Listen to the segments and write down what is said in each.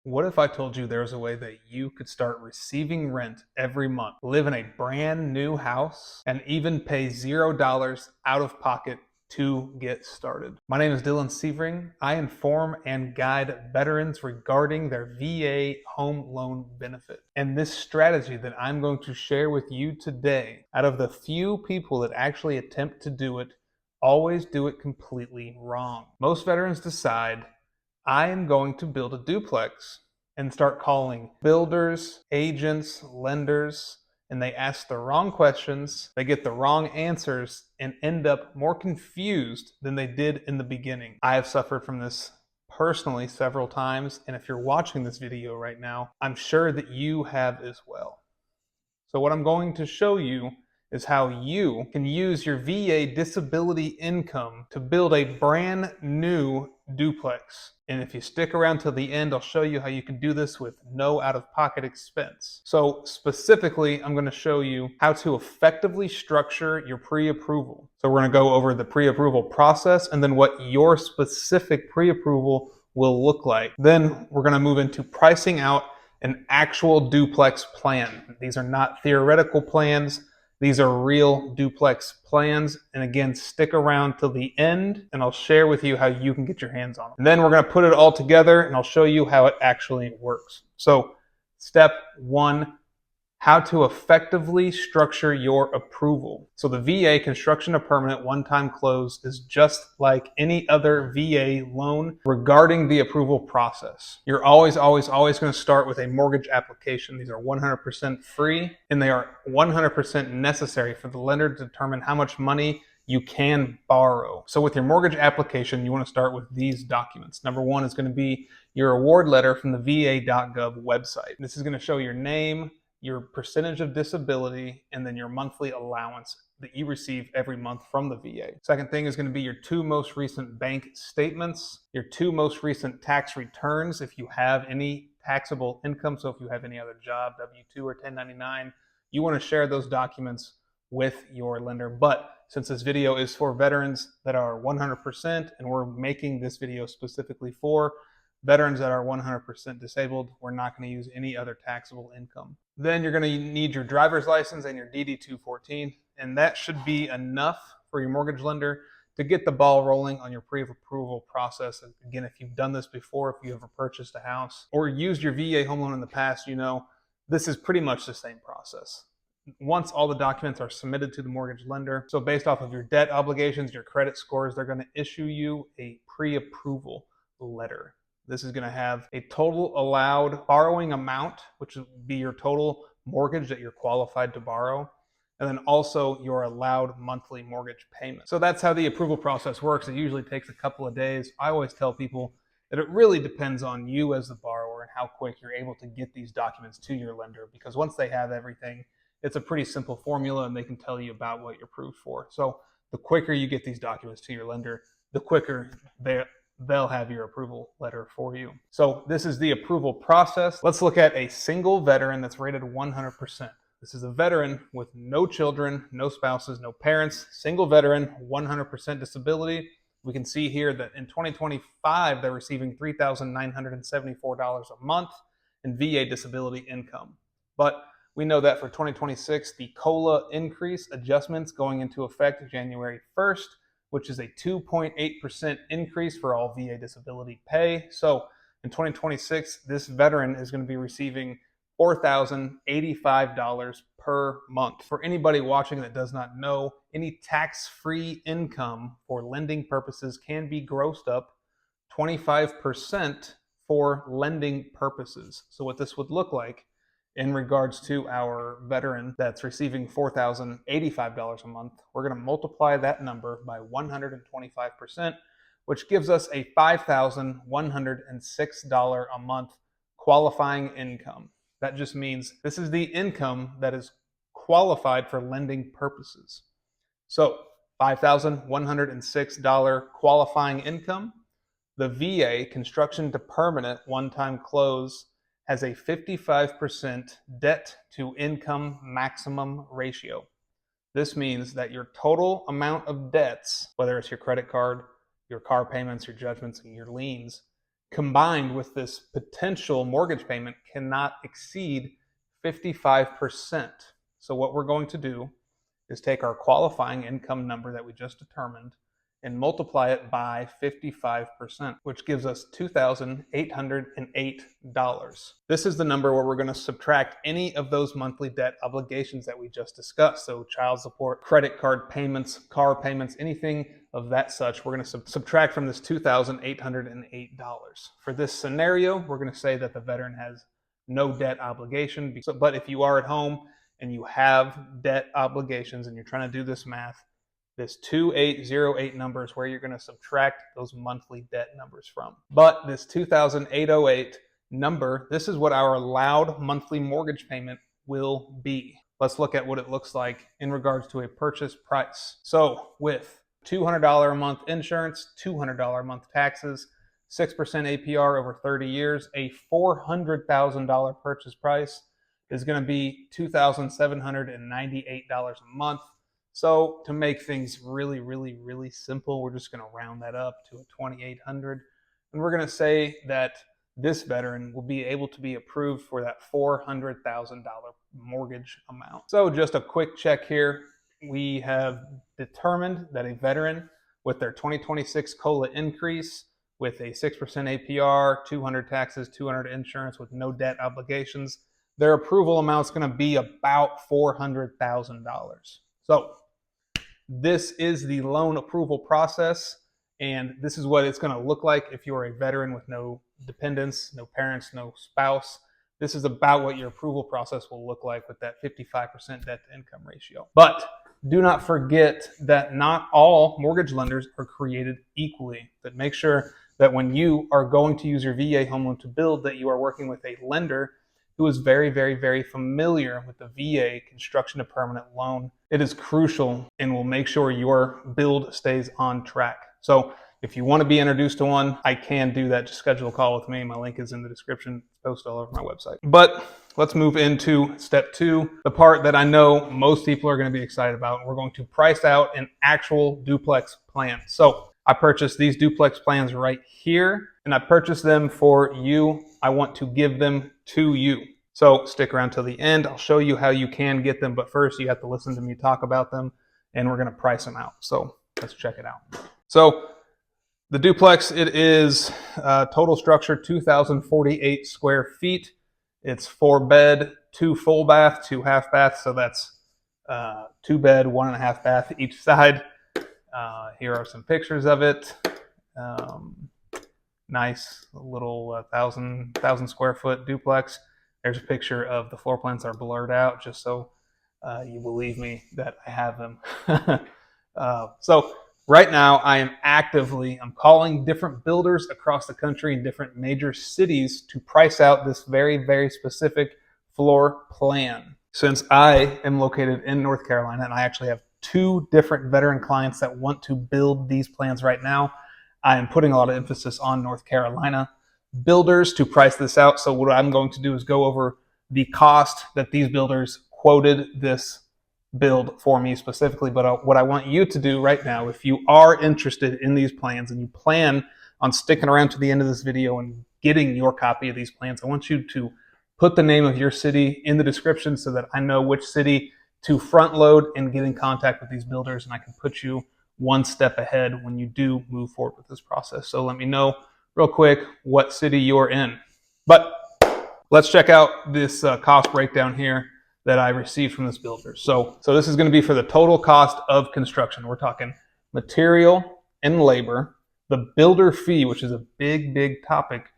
What if I told you there was a way that you could start receiving rent every month, live in a brand new house, and even pay $0 out of pocket to get started? My name is Dylan Sievering. I inform and guide veterans regarding their VA home loan benefit. And this strategy that I'm going to share with you today, out of the few people that actually attempt to do it, always do it completely wrong. Most veterans decide, I am going to build a duplex, and start calling builders, agents, lenders, and they ask the wrong questions, they get the wrong answers, and end up more confused than they did in the beginning. I have suffered from this personally several times, and if you're watching this video right now, I'm sure that you have as well. So what I'm going to show you is how you can use your VA disability income to build a brand new duplex. And if you stick around till the end, I'll show you how you can do this with no out-of-pocket expense. So specifically, I'm going to show you how to effectively structure your pre-approval. So we're going to go over the pre-approval process and then what your specific pre-approval will look like. Then we're going to move into pricing out an actual duplex plan. These are not theoretical plans. These are real duplex plans. And again, stick around till the end and I'll share with you how you can get your hands on them. And then we're going to put it all together and I'll show you how it actually works. So step one, how to effectively structure your approval. So the VA construction to permanent one-time close is just like any other VA loan regarding the approval process. You're always going to start with a mortgage application. These are 100% free and they are 100% necessary for the lender to determine how much money you can borrow. So with your mortgage application, you want to start with these documents. Number one is going to be your award letter from the va.gov website. This is going to show your name, your percentage of disability, and then your monthly allowance that you receive every month from the VA. Second thing is going to be your two most recent bank statements, your two most recent tax returns if you have any taxable income. So if you have any other job, W-2 or 1099, you want to share those documents with your lender. But since this video is for veterans that are 100% and we're making this video specifically for veterans that are 100% disabled, we're not going to use any other taxable income. Then you're going to need your driver's license and your DD-214, and that should be enough for your mortgage lender to get the ball rolling on your pre-approval process. Again, if you've done this before, if you ever purchased a house or used your VA home loan in the past, you know this is pretty much the same process. Once all the documents are submitted to the mortgage lender, so based off of your debt obligations, your credit scores, they're going to issue you a pre-approval letter. This is going to have a total allowed borrowing amount, which will be your total mortgage that you're qualified to borrow, and then also your allowed monthly mortgage payment. So that's how the approval process works. It usually takes a couple of days. I always tell people that it really depends on you as the borrower and how quick you're able to get these documents to your lender, because once they have everything, it's a pretty simple formula and they can tell you about what you're approved for. So the quicker you get these documents to your lender, the quicker they'll have your approval letter for you. So this is the approval process. Let's look at a single veteran that's rated 100%. This is a veteran with no children, no spouses, no parents, single veteran, 100% disability. We can see here that in 2025, they're receiving $3,974 a month in VA disability income. But we know that for 2026, the COLA increase adjustments going into effect January 1st, which is a 2.8% increase for all VA disability pay. So in 2026, this veteran is going to be receiving $4,085 per month. For anybody watching that does not know, any tax-free income for lending purposes can be grossed up 25% for lending purposes. So what this would look like in regards to our veteran that's receiving $4,085 a month, we're going to multiply that number by 125%, which gives us a $5,106 a month qualifying income. That just means this is the income that is qualified for lending purposes. So $5,106 qualifying income. The VA construction to permanent one-time close has a 55% debt to income maximum ratio. This means that your total amount of debts, whether it's your credit card, your car payments, your judgments, and your liens, combined with this potential mortgage payment cannot exceed 55%. So what we're going to do is take our qualifying income number that we just determined and multiply it by 55%, which gives us $2,808. This is the number where we're going to subtract any of those monthly debt obligations that we just discussed. So child support, credit card payments, car payments, anything of that such, we're going to subtract from this $2,808. For this scenario, we're going to say that the veteran has no debt obligation. But if you are at home and you have debt obligations and you're trying to do this math, this 2808 number is where you're going to subtract those monthly debt numbers from. But this 2,808 number, this is what our allowed monthly mortgage payment will be. Let's look at what it looks like in regards to a purchase price. So with $200 a month insurance, $200 a month taxes, 6% APR over 30 years, a $400,000 purchase price is going to be $2,798 a month. So to make things really simple, we're just going to round that up to a 2,800. And we're going to say that this veteran will be able to be approved for that $400,000 mortgage amount. So just a quick check here. We have determined that a veteran with their 2026 COLA increase with a 6% APR, 200 taxes, 200 insurance with no debt obligations, their approval amount is going to be about $400,000. So this is the loan approval process, and this is what it's going to look like if you're a veteran with no dependents, no parents, no spouse. This is about what your approval process will look like with that 55% debt to income ratio. But do not forget that not all mortgage lenders are created equally. But make sure that when you are going to use your VA home loan to build, that you are working with a lender who is very familiar with the VA construction to permanent loan. It is crucial and will make sure your build stays on track. So if you want to be introduced to one, I can do that. Just schedule a call with me. My link is in the description. It's posted all over my website. But let's move into step 2, the part that I know most people are going to be excited about. We're going to price out an actual duplex plan. So I purchased these duplex plans right here, and I purchased them for you. I want to give them to you. So stick around till the end. I'll show you how you can get them, but first you have to listen to me talk about them, and we're going to price them out. So let's check it out. So the duplex, it is total structure 2,048 square feet. It's 4 bed, 2 full bath, 2 half baths. So that's 2 bed, 1.5 bath each side. Here are some pictures of it. Nice little 1,000 square foot duplex. There's a picture of the floor plans are blurred out just so you believe me that I have them. So right now I'm calling different builders across the country in different major cities to price out this very specific floor plan. Since I am located in North Carolina and I actually have 2 different veteran clients that want to build these plans right now, I am putting a lot of emphasis on North Carolina builders to price this out. So what I'm going to do is go over the cost that these builders quoted this build for me specifically. But what I want you to do right now, if you are interested in these plans and you plan on sticking around to the end of this video and getting your copy of these plans, I want you to put the name of your city in the description so that I know which city to front load and get in contact with these builders, and I can put you one step ahead when you do move forward with this process. So let me know real quick what city you're in. But let's check out this cost breakdown here that I received from this builder. So this is going to be for the total cost of construction. We're talking material and labor, the builder fee, which is a big topic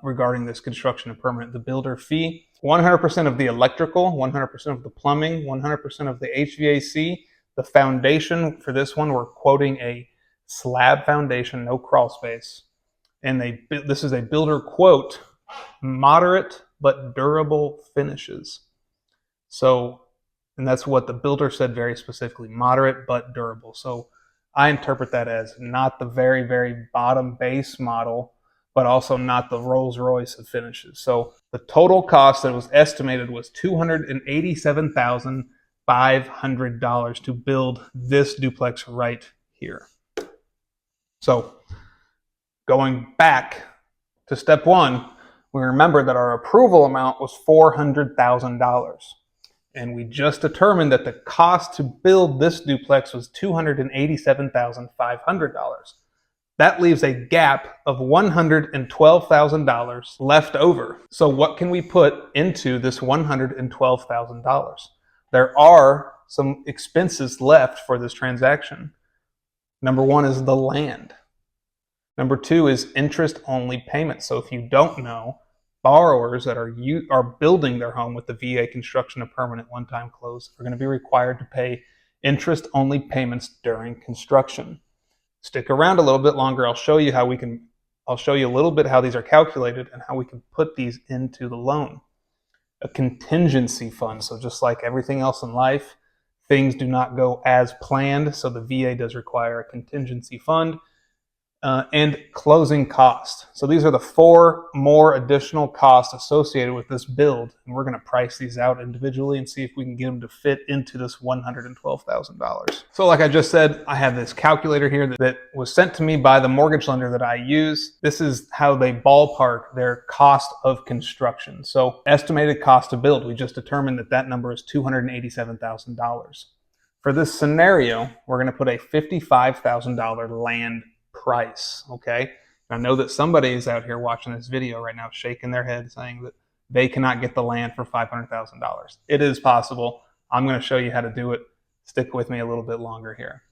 regarding this construction and permanent. The builder fee, 100% of the electrical, 100% of the plumbing, 100% of the HVAC. The foundation for this one, we're quoting a slab foundation, no crawl space. And this is a builder quote, moderate but durable finishes. So, and that's what the builder said very specifically, moderate but durable. So I interpret that as not the very bottom base model, but also not the Rolls Royce of finishes. So the total cost that was estimated was $287,500 to build this duplex right here. So going back to step one, we remember that our approval amount was $400,000. And we just determined that the cost to build this duplex was $287,500. That leaves a gap of $112,000 left over. So what can we put into this $112,000? There are some expenses left for this transaction. Number one is the land. Number two is interest-only payments. So if you don't know, borrowers that are building their home with the VA construction of permanent one-time close are going to be required to pay interest-only payments during construction. Stick around a little bit longer. I'll show you a little bit how these are calculated and how we can put these into the loan. A contingency fund. So just like everything else in life, things do not go as planned. So the VA does require a contingency fund. And closing costs. So these are the 4 more additional costs associated with this build. And we're going to price these out individually and see if we can get them to fit into this $112,000. So like I just said, I have this calculator here that was sent to me by the mortgage lender that I use. This is how they ballpark their cost of construction. So estimated cost to build, we just determined that number is $287,000. For this scenario, we're going to put a $55,000 land price, okay? I know that somebody is out here watching this video right now shaking their head saying that they cannot get the land for $500,000. It is possible. I'm going to show you how to do it. Stick with me a little bit longer here.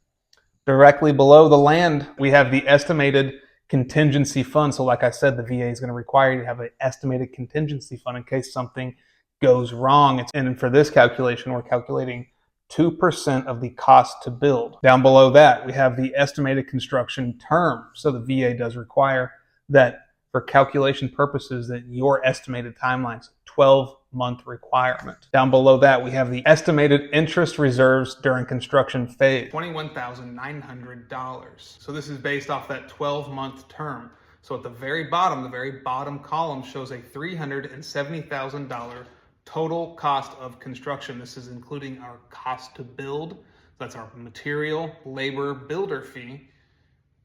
Directly below the land, we have the estimated contingency fund. So like I said, the VA is going to require you to have an estimated contingency fund in case something goes wrong. And for this calculation, we're calculating 2% of the cost to build. Down below that, we have the estimated construction term. So the VA does require that for calculation purposes that your estimated timeline's 12-month requirement. Down below that, we have the estimated interest reserves during construction phase, $21,900. So this is based off that 12-month term. So at the very bottom column shows a $370,000 total cost of construction. This is including our cost to build. That's our material, labor, builder fee,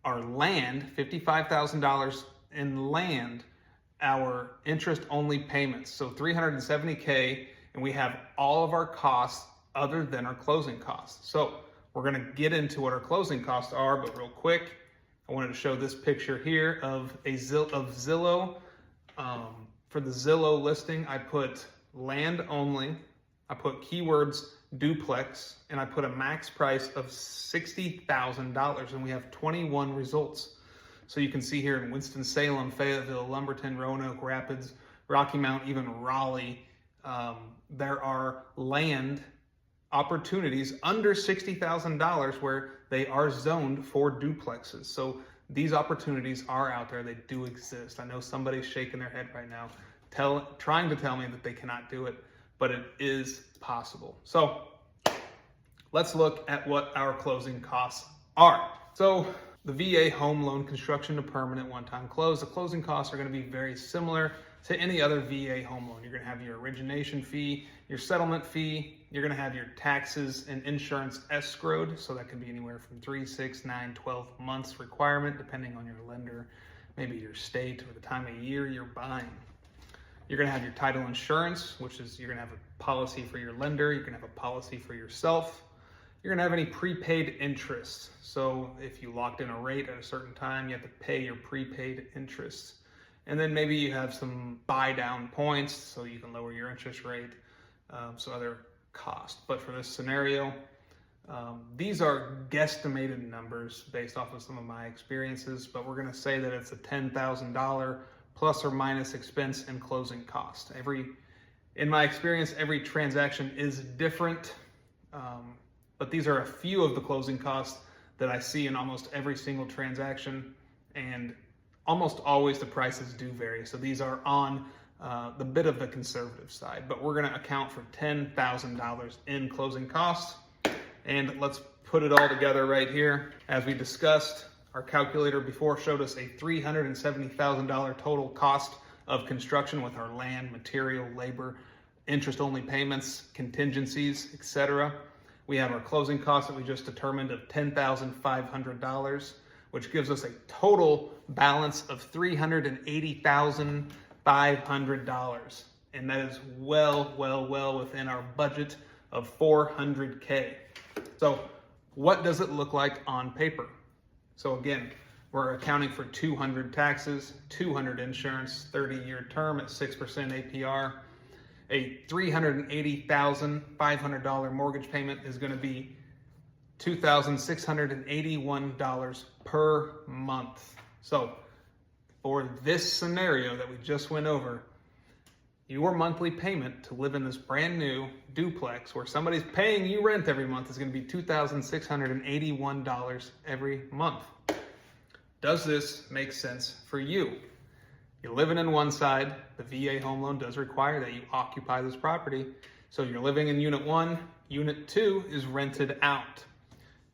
our land, $55,000 in land, our interest-only payments. So $370K, and we have all of our costs other than our closing costs. So we're going to get into what our closing costs are, but real quick, I wanted to show this picture here of Zillow. For the Zillow listing, I put land only, I put keywords duplex, and I put a max price of $60,000, and we have 21 results. So you can see here in Winston-Salem, Fayetteville, Lumberton, Roanoke Rapids, Rocky Mount, even Raleigh, there are land opportunities under $60,000 where they are zoned for duplexes. So these opportunities are out there. They do exist. I know somebody's shaking their head right now, trying to tell me that they cannot do it, but it is possible. So let's look at what our closing costs are. So the VA home loan construction to permanent one-time close, the closing costs are going to be very similar to any other VA home loan. You're going to have your origination fee, your settlement fee, you're going to have your taxes and insurance escrowed. So that can be anywhere from 3, 6, 9, 12 months requirement, depending on your lender, maybe your state or the time of year you're buying. You're going to have your title insurance, which is you're going to have a policy for your lender. You're going to have a policy for yourself. You're going to have any prepaid interest. So if you locked in a rate at a certain time, you have to pay your prepaid interest. And then maybe you have some buy down points so you can lower your interest rate, so other costs. But for this scenario, these are guesstimated numbers based off of some of my experiences, but we're going to say that it's a $10,000 plus or minus expense and closing cost. In my experience, every transaction is different, but these are a few of the closing costs that I see in almost every single transaction, and almost always the prices do vary. So these are on the bit of the conservative side, but we're going to account for $10,000 in closing costs. And let's put it all together right here. As we discussed, our calculator before showed us a $370,000 total cost of construction with our land, material, labor, interest-only payments, contingencies, etc. We have our closing costs that we just determined of $10,500, which gives us a total balance of $380,500. And that is well within our budget of $400K. So what does it look like on paper? So again, we're accounting for 200 taxes, 200 insurance, 30-year term at 6% APR. A $380,500 mortgage payment is going to be $2,681 per month. So for this scenario that we just went over, your monthly payment to live in this brand new duplex where somebody's paying you rent every month is going to be $2,681 every month. Does this make sense for you? You're living in one side. The VA home loan does require that you occupy this property. So you're living in unit 1, unit 2 is rented out.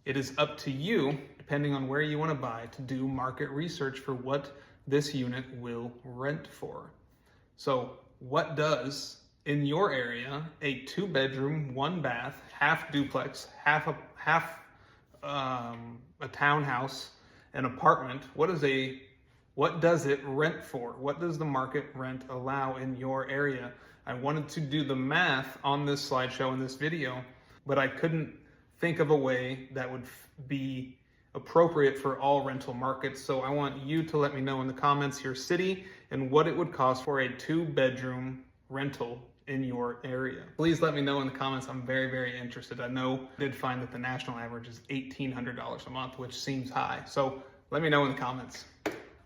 It is up to you, depending on where you want to buy, to do market research for what this unit will rent for. So what does, in your area, a 2-bedroom, 1-bath, half duplex, half a townhouse, an apartment, what does it rent for? What does the market rent allow in your area? I wanted to do the math on this slideshow in this video, but I couldn't think of a way that would be appropriate for all rental markets. So I want you to let me know in the comments your city and what it would cost for a 2-bedroom rental in your area. Please let me know in the comments. I'm very interested. I did find that the national average is $1,800 a month, which seems high. So let me know in the comments.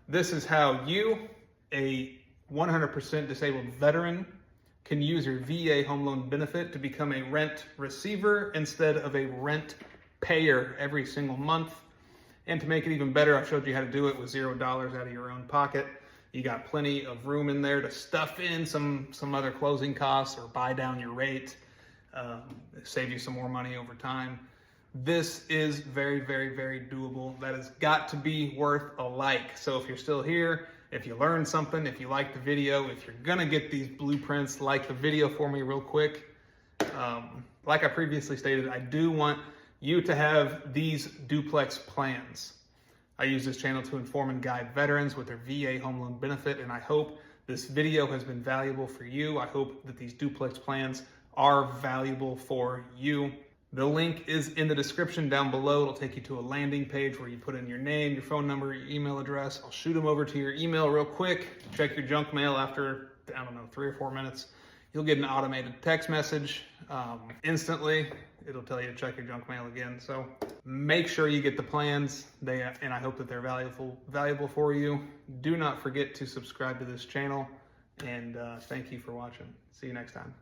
This is how you, a 100% disabled veteran, can use your VA home loan benefit to become a rent receiver instead of a rent payer every single month. And to make it even better, I showed you how to do it with $0 out of your own pocket. You got plenty of room in there to stuff in some other closing costs or buy down your rate, save you some more money over time. This is very doable. That has got to be worth a like. So if you're still here, if you learned something, if you liked the video, if you're gonna get these blueprints, like the video for me real quick. Like I previously stated, I do want you to have these duplex plans. I use this channel to inform and guide veterans with their VA home loan benefit, and I hope this video has been valuable for you. I hope that these duplex plans are valuable for you. The link is in the description down below. It'll take you to a landing page where you put in your name, your phone number, your email address. I'll shoot them over to your email real quick. Check your junk mail after, 3 or 4 minutes. You'll get an automated text message instantly. It'll tell you to check your junk mail again. So make sure you get the plans, and I hope that they're valuable for you. Do not forget to subscribe to this channel, and thank you for watching. See you next time.